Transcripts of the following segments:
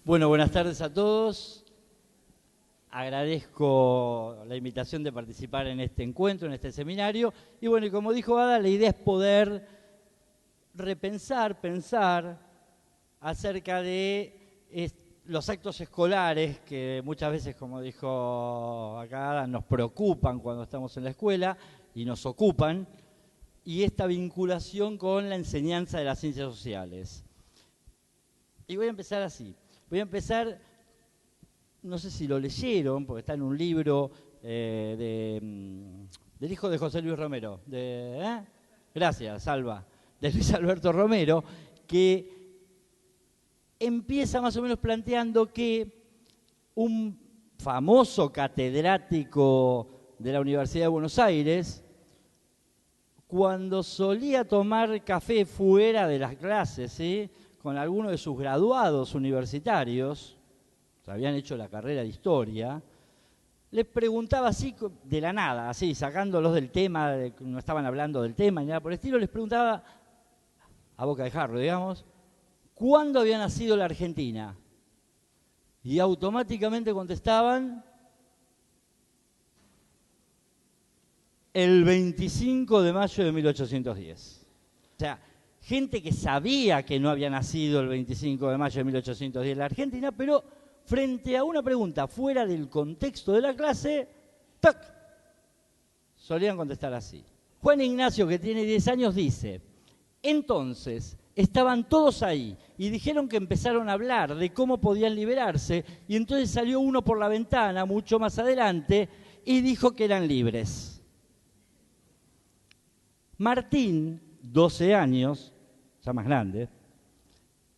Bueno, buenas tardes a todos. Agradezco la invitación de participar en este encuentro, en este seminario. Y bueno, y como dijo Ada, la idea es poder pensar acerca de los actos escolares que muchas veces, como dijo acá Ada, nos preocupan cuando estamos en la escuela y nos ocupan, y esta vinculación con la enseñanza de las ciencias sociales. Y voy a empezar así. Voy a empezar, no sé si lo leyeron, porque está en un libro del hijo de José Luis Romero, gracias, Salva, de Luis Alberto Romero, que empieza más o menos planteando que un famoso catedrático de la Universidad de Buenos Aires, cuando solía tomar café fuera de las clases, ¿sí?, con algunos de sus graduados universitarios, que habían hecho la carrera de historia, les preguntaba así, de la nada, así, sacándolos del tema, no estaban hablando del tema ni nada por el estilo, les preguntaba, a boca de jarro, digamos, ¿cuándo había nacido la Argentina? Y automáticamente contestaban, el 25 de mayo de 1810. O sea, gente que sabía que no había nacido el 25 de mayo de 1810 en la Argentina, pero frente a una pregunta fuera del contexto de la clase, ¡tac!, solían contestar así. Juan Ignacio, que tiene 10 años, dice, entonces estaban todos ahí y dijeron que empezaron a hablar de cómo podían liberarse, y entonces salió uno por la ventana mucho más adelante y dijo que eran libres. Martín, 12 años, ya más grande,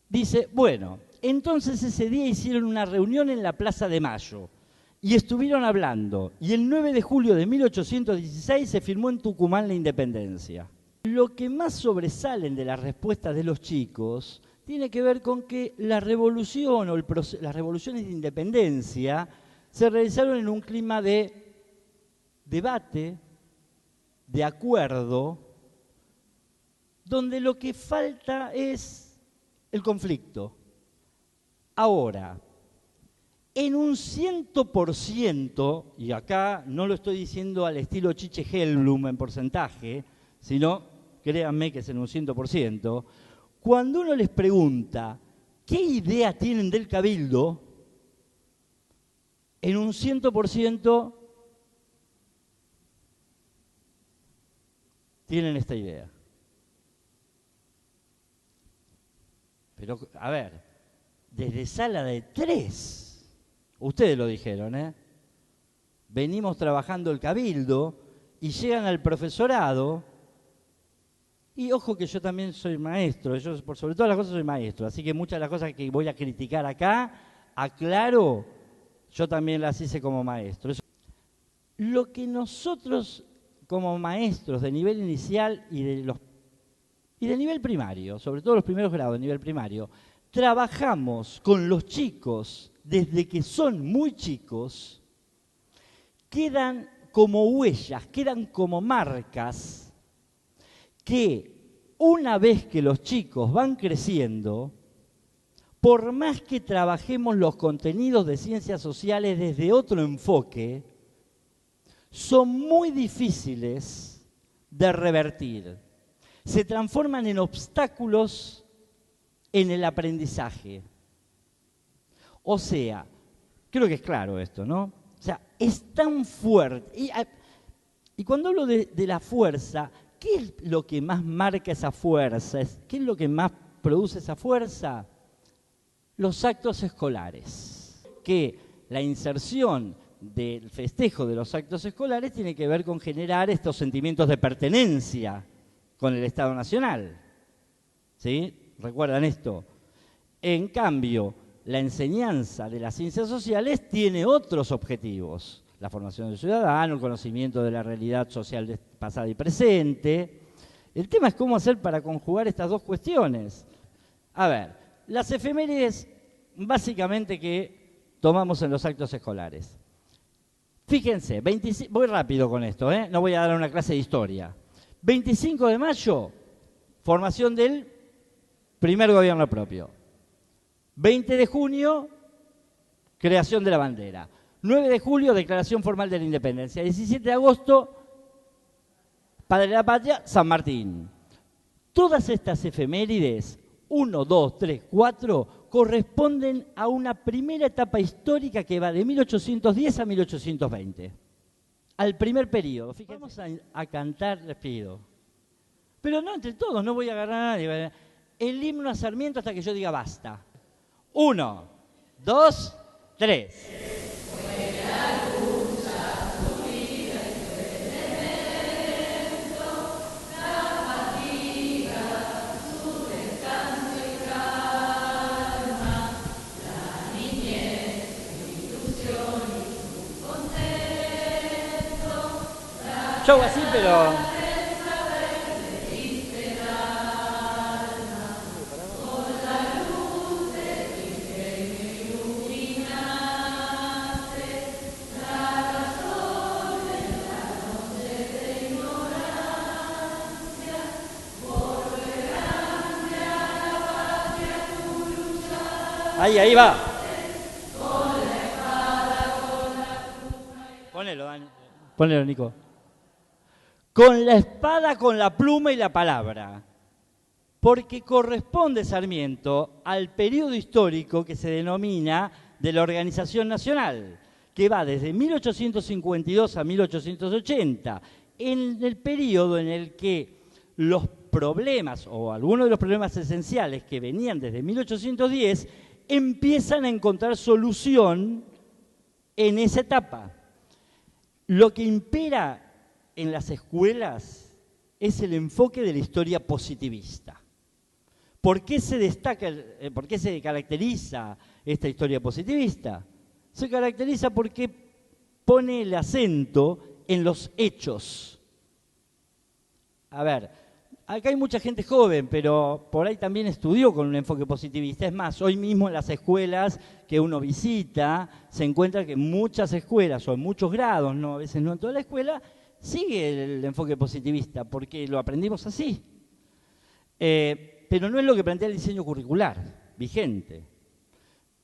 dice, bueno, entonces ese día hicieron una reunión en la Plaza de Mayo y estuvieron hablando, y el 9 de julio de 1816 se firmó en Tucumán la independencia. Lo que más sobresalen de las respuestas de los chicos tiene que ver con que la revolución o las revoluciones de independencia se realizaron en un clima de debate, de acuerdo, donde lo que falta es el conflicto. Ahora, en un 100%, y acá no lo estoy diciendo al estilo Chiche Hellblum en porcentaje, sino, créanme que es en un 100%, cuando uno les pregunta qué idea tienen del Cabildo, en un 100% tienen esta idea. Pero, a ver, desde sala de 3, ustedes lo dijeron, venimos trabajando el Cabildo y llegan al profesorado, y ojo que yo también soy maestro, yo por sobre todas las cosas soy maestro, así que muchas de las cosas que voy a criticar acá, aclaro, yo también las hice como maestro. Lo que nosotros como maestros de nivel inicial y de nivel primario, sobre todo los primeros grados de nivel primario, trabajamos con los chicos desde que son muy chicos, quedan como huellas, quedan como marcas que una vez que los chicos van creciendo, por más que trabajemos los contenidos de ciencias sociales desde otro enfoque, son muy difíciles de revertir. Se transforman en obstáculos en el aprendizaje. O sea, creo que es claro esto, ¿no? O sea, es tan fuerte. Y cuando hablo de la fuerza, ¿qué es lo que más marca esa fuerza? ¿Qué es lo que más produce esa fuerza? Los actos escolares. Que la inserción del festejo de los actos escolares tiene que ver con generar estos sentimientos de pertenencia con el Estado Nacional. ¿Sí? ¿Recuerdan esto? En cambio, la enseñanza de las ciencias sociales tiene otros objetivos. La formación del ciudadano, el conocimiento de la realidad social pasada y presente. El tema es cómo hacer para conjugar estas dos cuestiones. A ver, las efemérides básicamente que tomamos en los actos escolares. Fíjense, voy rápido con esto, no voy a dar una clase de historia. 25 de mayo, formación del primer gobierno propio. 20 de junio, creación de la bandera. 9 de julio, declaración formal de la independencia. 17 de agosto, Padre de la Patria, San Martín. Todas estas efemérides, 1, 2, 3, 4, corresponden a una primera etapa histórica que va de 1810 a 1820. Al primer periodo. Fíjense. Vamos a cantar, les pido. Pero no entre todos, no voy a agarrar a nadie. El himno a Sarmiento hasta que yo diga basta. 1, 2, 3. Show así, pero... Ahí va. Ponelo, Dani. Ponelo, Nico. Con la espada, con la pluma y la palabra. Porque corresponde, Sarmiento, al periodo histórico que se denomina de la Organización Nacional, que va desde 1852 a 1880, en el periodo en el que los problemas, o algunos de los problemas esenciales que venían desde 1810, empiezan a encontrar solución en esa etapa. Lo que impera en las escuelas es el enfoque de la historia positivista. ¿Por qué se caracteriza esta historia positivista? Se caracteriza porque pone el acento en los hechos. A ver, acá hay mucha gente joven, pero por ahí también estudió con un enfoque positivista. Es más, hoy mismo en las escuelas que uno visita, se encuentra que en muchas escuelas, o en muchos grados, no, a veces no en toda la escuela, sigue el enfoque positivista, porque lo aprendimos así. Pero no es lo que plantea el diseño curricular vigente.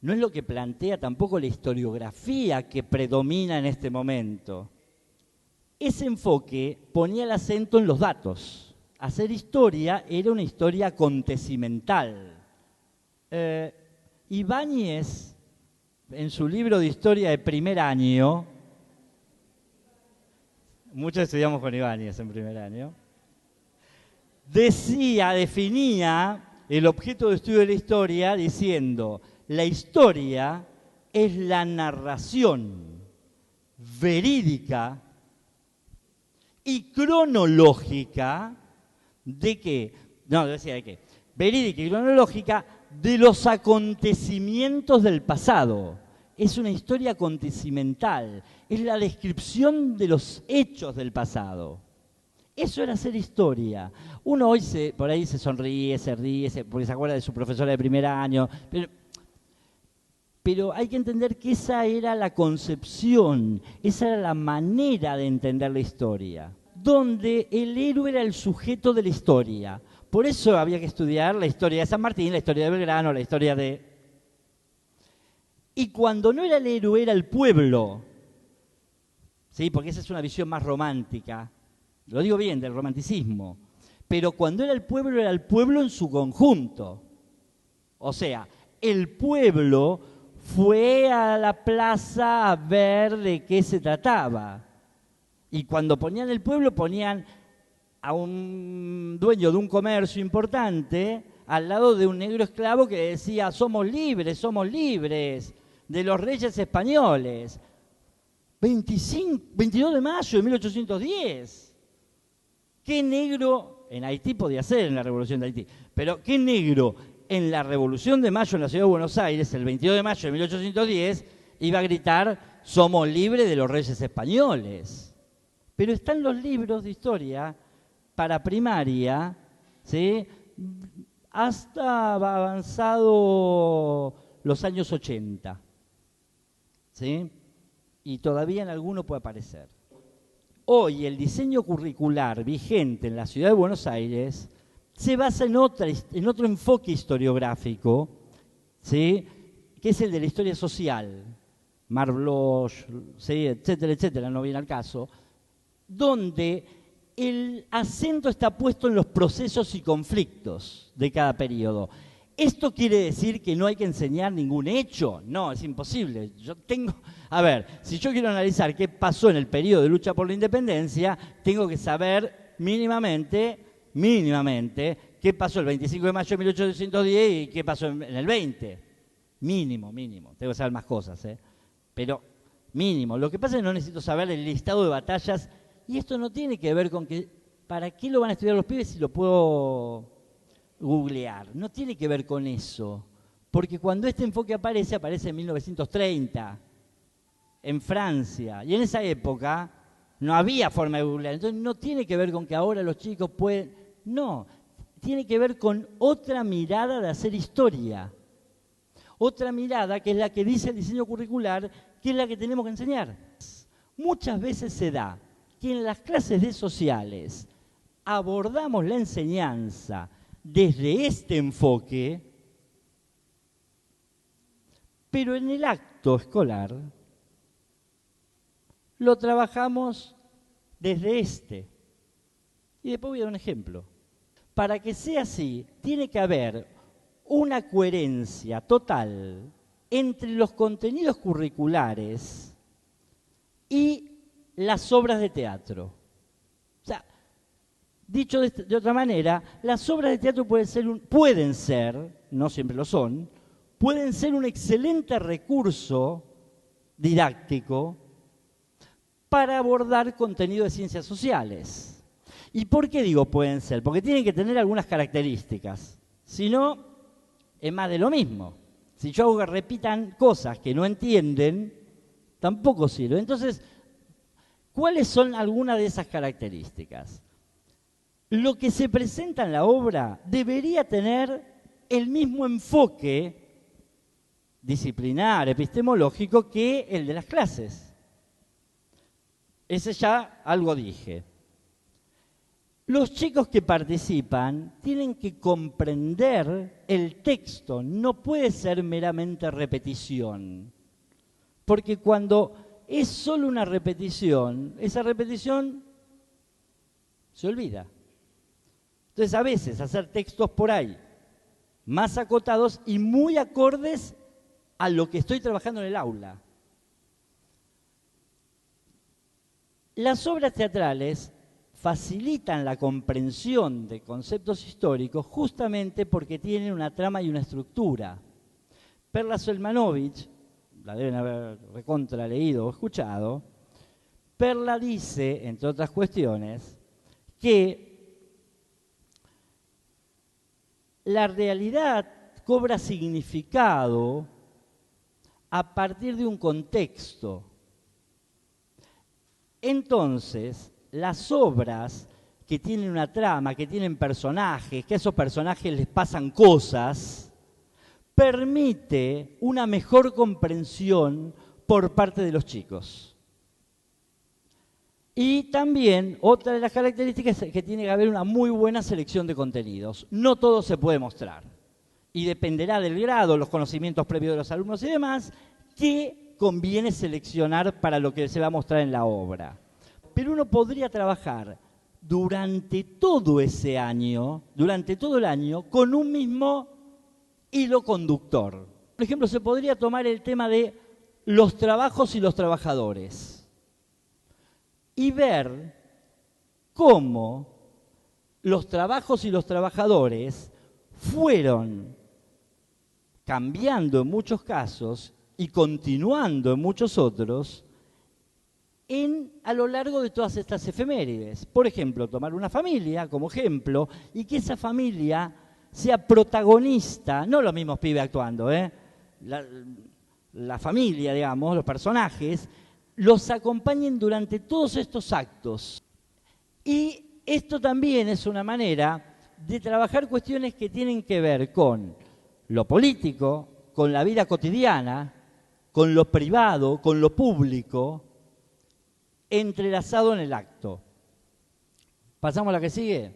No es lo que plantea tampoco la historiografía que predomina en este momento. Ese enfoque ponía el acento en los datos. Hacer historia era una historia acontecimental. Ibáñez, en su libro de historia de primer año, muchos estudiamos con Ibáñez en primer año, definía el objeto de estudio de la historia diciendo: la historia es la narración verídica y cronológica verídica y cronológica de los acontecimientos del pasado. Es una historia acontecimental, es la descripción de los hechos del pasado. Eso era hacer historia. Uno hoy por ahí se sonríe, se ríe, porque se acuerda de su profesora de primer año, pero hay que entender que esa era la concepción, esa era la manera de entender la historia, donde el héroe era el sujeto de la historia. Por eso había que estudiar la historia de San Martín, la historia de Belgrano, la historia de... Y cuando no era el héroe, era el pueblo. ¿Sí? Porque esa es una visión más romántica. Lo digo bien, del romanticismo. Pero cuando era el pueblo en su conjunto. O sea, el pueblo fue a la plaza a ver de qué se trataba. Y cuando ponían el pueblo, ponían a un dueño de un comercio importante al lado de un negro esclavo que decía: somos libres de los reyes españoles. 22 de mayo de 1810. ¿Qué negro en Haití podía ser en la Revolución de Haití? Pero ¿qué negro en la Revolución de Mayo en la ciudad de Buenos Aires, el 22 de mayo de 1810, iba a gritar: somos libres de los reyes españoles? Pero están los libros de historia para primaria, ¿sí?, hasta avanzado los años 80, ¿sí? Y todavía en alguno puede aparecer. Hoy el diseño curricular vigente en la ciudad de Buenos Aires se basa en otro enfoque historiográfico ¿sí? Que es el de la historia social, Marc Bloch, ¿sí? Etcétera, etcétera, no viene al caso, donde el acento está puesto en los procesos y conflictos de cada periodo. ¿Esto quiere decir que no hay que enseñar ningún hecho? No, es imposible. A ver, si yo quiero analizar qué pasó en el periodo de lucha por la independencia, tengo que saber mínimamente, qué pasó el 25 de mayo de 1810 y qué pasó en el 20. Mínimo. Tengo que saber más cosas, pero mínimo. Lo que pasa es que no necesito saber el listado de batallas, y esto no tiene que ver con que, ¿para qué lo van a estudiar los pibes si lo puedo googlear? No tiene que ver con eso, porque cuando este enfoque aparece en 1930, en Francia, y en esa época no había forma de googlear, entonces no tiene que ver con que ahora los chicos pueden, no, tiene que ver con otra mirada de hacer historia, otra mirada que es la que dice el diseño curricular, que es la que tenemos que enseñar. Muchas veces se da que en las clases de sociales abordamos la enseñanza desde este enfoque, pero en el acto escolar lo trabajamos desde este. Y después voy a dar un ejemplo. Para que sea así, tiene que haber una coherencia total entre los contenidos curriculares y las obras de teatro. O sea, dicho de otra manera, las obras de teatro pueden ser, no siempre lo son, pueden ser un excelente recurso didáctico para abordar contenido de ciencias sociales. ¿Y por qué digo pueden ser? Porque tienen que tener algunas características. Si no, es más de lo mismo. Si yo hago que repitan cosas que no entienden, tampoco sirve. Entonces, ¿cuáles son algunas de esas características? Lo que se presenta en la obra debería tener el mismo enfoque disciplinar, epistemológico, que el de las clases. Ese ya algo dije. Los chicos que participan tienen que comprender el texto, no puede ser meramente repetición. Porque cuando es solo una repetición, esa repetición se olvida. Entonces, a veces hacer textos por ahí más acotados y muy acordes a lo que estoy trabajando en el aula. Las obras teatrales facilitan la comprensión de conceptos históricos justamente porque tienen una trama y una estructura. Perla Selmanovich, la deben haber recontra leído o escuchado, Perla dice, entre otras cuestiones, que la realidad cobra significado a partir de un contexto. Entonces, las obras que tienen una trama, que tienen personajes, que a esos personajes les pasan cosas, permite una mejor comprensión por parte de los chicos. Y también, otra de las características es que tiene que haber una muy buena selección de contenidos. No todo se puede mostrar. Y dependerá del grado, los conocimientos previos de los alumnos y demás, qué conviene seleccionar para lo que se va a mostrar en la obra. Pero uno podría trabajar durante todo ese año, durante todo el año, con un mismo hilo conductor. Por ejemplo, se podría tomar el tema de los trabajos y los trabajadores y ver cómo los trabajos y los trabajadores fueron cambiando en muchos casos y continuando en muchos otros a lo largo de todas estas efemérides. Por ejemplo, tomar una familia como ejemplo y que esa familia sea protagonista, no los mismos pibes actuando, la familia, digamos, los personajes, los acompañen durante todos estos actos. Y esto también es una manera de trabajar cuestiones que tienen que ver con lo político, con la vida cotidiana, con lo privado, con lo público, entrelazado en el acto. ¿Pasamos a la que sigue?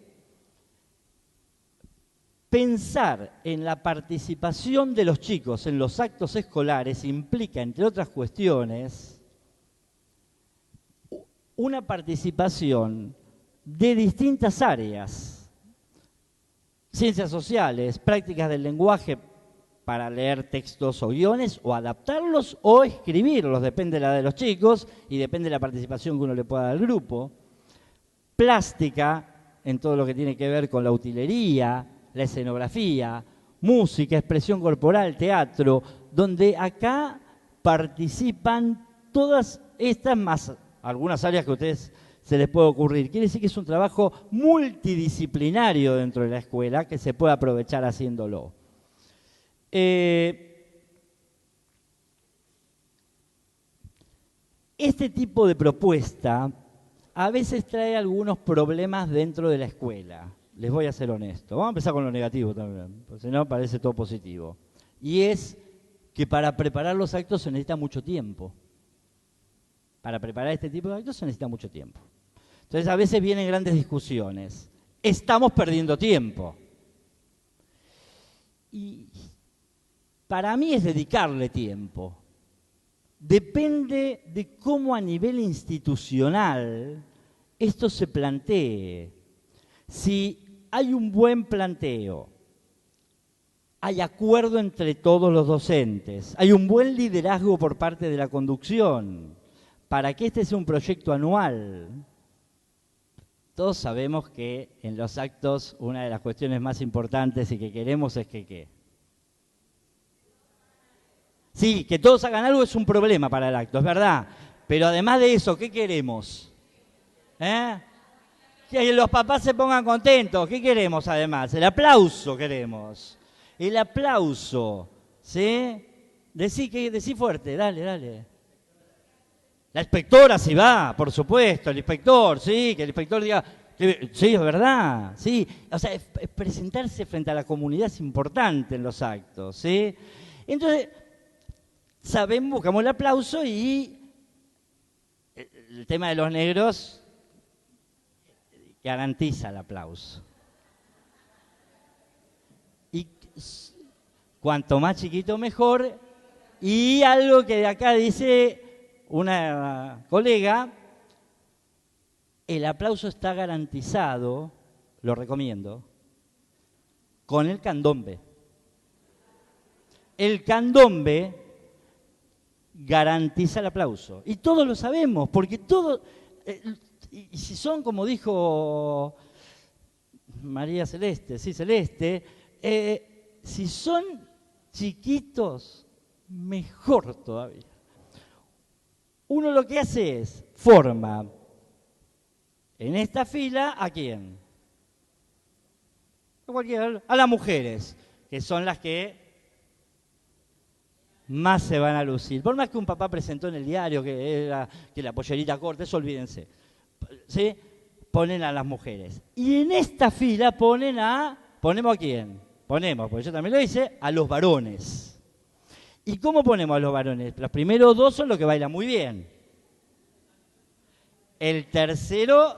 pensar en la participación de los chicos en los actos escolares implica, entre otras cuestiones, una participación de distintas áreas. Ciencias sociales, prácticas del lenguaje para leer textos o guiones, o adaptarlos o escribirlos, depende de la de los chicos y depende de la participación que uno le pueda dar al grupo. Plástica, en todo lo que tiene que ver con la utilería, la escenografía, música, expresión corporal, teatro, donde acá participan todas estas más algunas áreas que a ustedes se les puede ocurrir. Quiere decir que es un trabajo multidisciplinario dentro de la escuela que se puede aprovechar haciéndolo. Este tipo de propuesta a veces trae algunos problemas dentro de la escuela. Les voy a ser honesto. Vamos a empezar con lo negativo también, porque si no parece todo positivo. Y es que para preparar los actos se necesita mucho tiempo. Para preparar este tipo de actos se necesita mucho tiempo. Entonces a veces vienen grandes discusiones. Estamos perdiendo tiempo. Y para mí es dedicarle tiempo. Depende de cómo a nivel institucional esto se plantee. Si hay un buen planteo, hay acuerdo entre todos los docentes, hay un buen liderazgo por parte de la conducción, para que este sea un proyecto anual. Todos sabemos que en los actos una de las cuestiones más importantes y que queremos es que ¿qué? Sí, que todos hagan algo es un problema para el acto, es verdad. Pero además de eso, ¿qué queremos? Que los papás se pongan contentos. ¿Qué queremos además? El aplauso queremos. El aplauso, ¿sí? Decí fuerte, dale. La inspectora sí va, por supuesto, el inspector, sí, que el inspector diga, sí, es verdad, sí. O sea, presentarse frente a la comunidad es importante en los actos, ¿sí? Entonces, buscamos el aplauso y el tema de los negros garantiza el aplauso. Y cuanto más chiquito mejor. Y algo que de acá dice una colega, el aplauso está garantizado, lo recomiendo, con el candombe. El candombe garantiza el aplauso. Y todos lo sabemos, porque todos, y si son, como dijo María Celeste, sí, Celeste, si son chiquitos, mejor todavía. Uno lo que hace es, forma en esta fila, ¿a quién? A las mujeres, que son las que más se van a lucir. Por más que un papá presentó en el diario que la pollerita corta, eso olvídense. ¿Sí? Ponen a las mujeres. Y en esta fila ¿ponemos a quién? Ponemos, porque yo también lo hice, a los varones. ¿Y cómo ponemos a los varones? Los primeros dos son los que bailan muy bien. El tercero,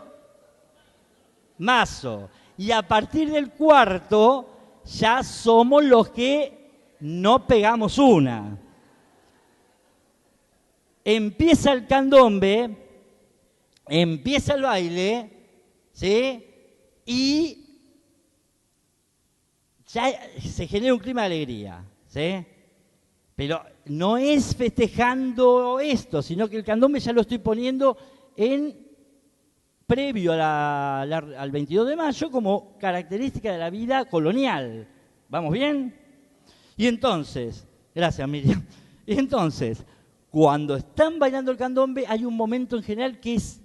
mazo. Y a partir del cuarto, ya somos los que no pegamos una. Empieza el candombe, empieza el baile, ¿sí? Y ya se genera un clima de alegría, ¿sí? Pero no es festejando esto, sino que el candombe ya lo estoy poniendo previo al 22 de mayo como característica de la vida colonial. ¿Vamos bien? Y entonces, gracias Miriam, y entonces, cuando están bailando el candombe hay un momento en general que es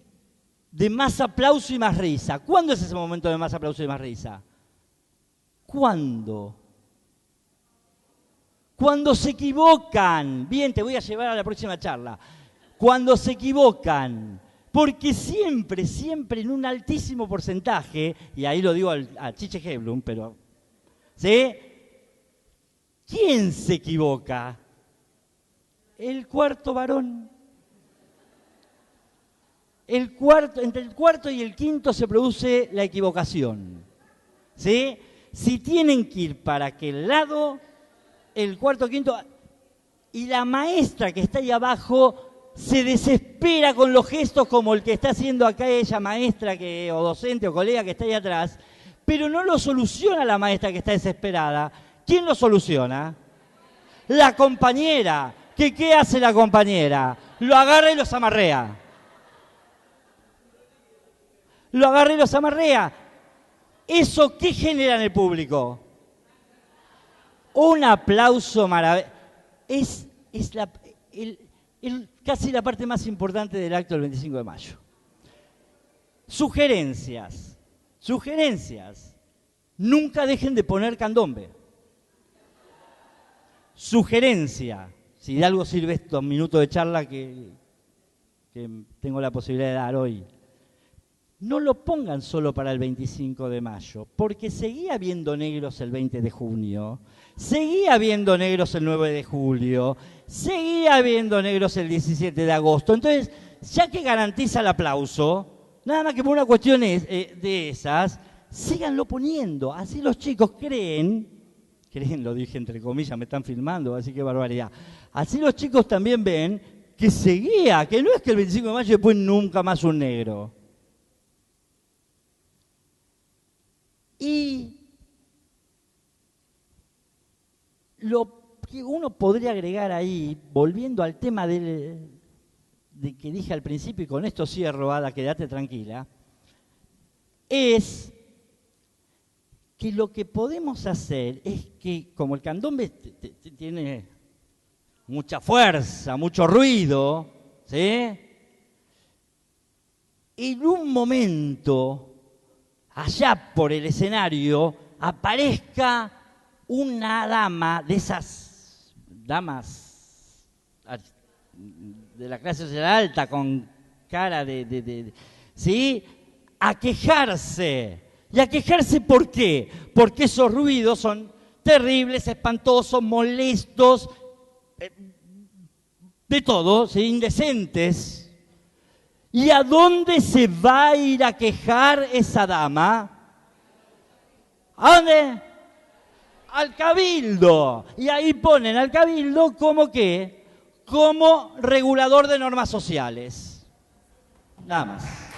de más aplauso y más risa. ¿Cuándo es ese momento de más aplauso y más risa? ¿Cuándo? Cuando se equivocan. Bien, te voy a llevar a la próxima charla. Cuando se equivocan. Porque siempre en un altísimo porcentaje, y ahí lo digo a Chiche Heblum, pero, ¿sí? ¿Quién se equivoca? El cuarto varón. Entre el cuarto y el quinto se produce la equivocación, ¿sí? si tienen que ir para aquel lado, el cuarto, quinto, y la maestra que está ahí abajo se desespera con los gestos como el que está haciendo acá ella, maestra o docente o colega que está ahí atrás, pero no lo soluciona la maestra que está desesperada. ¿Quién lo soluciona? La compañera. ¿Qué hace la compañera? Lo agarra y los amarrea. Lo agarra y los amarrea. ¿Eso qué genera en el público? Un aplauso maravilloso. Es casi la parte más importante del acto del 25 de mayo. Sugerencias. Nunca dejen de poner candombe. Sugerencia. Si de algo sirve estos minutos de charla que tengo la posibilidad de dar hoy. No lo pongan solo para el 25 de mayo, porque seguía habiendo negros el 20 de junio, seguía habiendo negros el 9 de julio, seguía habiendo negros el 17 de agosto. Entonces, ya que garantiza el aplauso, nada más que por una cuestión de esas, síganlo poniendo. Así los chicos creen, lo dije entre comillas, me están filmando, así que barbaridad. Así los chicos también ven que seguía, que no es que el 25 de mayo después nunca más un negro. Y lo que uno podría agregar ahí, volviendo al tema de que dije al principio, y con esto cierro, Ada, quédate tranquila, es que lo que podemos hacer es que, como el candombe tiene mucha fuerza, mucho ruido, ¿sí? En un momento, allá por el escenario, aparezca una dama de esas damas de la clase social alta con cara ¿sí? A quejarse. ¿Y a quejarse por qué? Porque esos ruidos son terribles, espantosos, molestos, de todo, ¿sí? Indecentes. ¿Y a dónde se va a ir a quejar esa dama? ¿A dónde? Al cabildo. Y ahí ponen al cabildo como ¿qué? Como regulador de normas sociales. Nada más.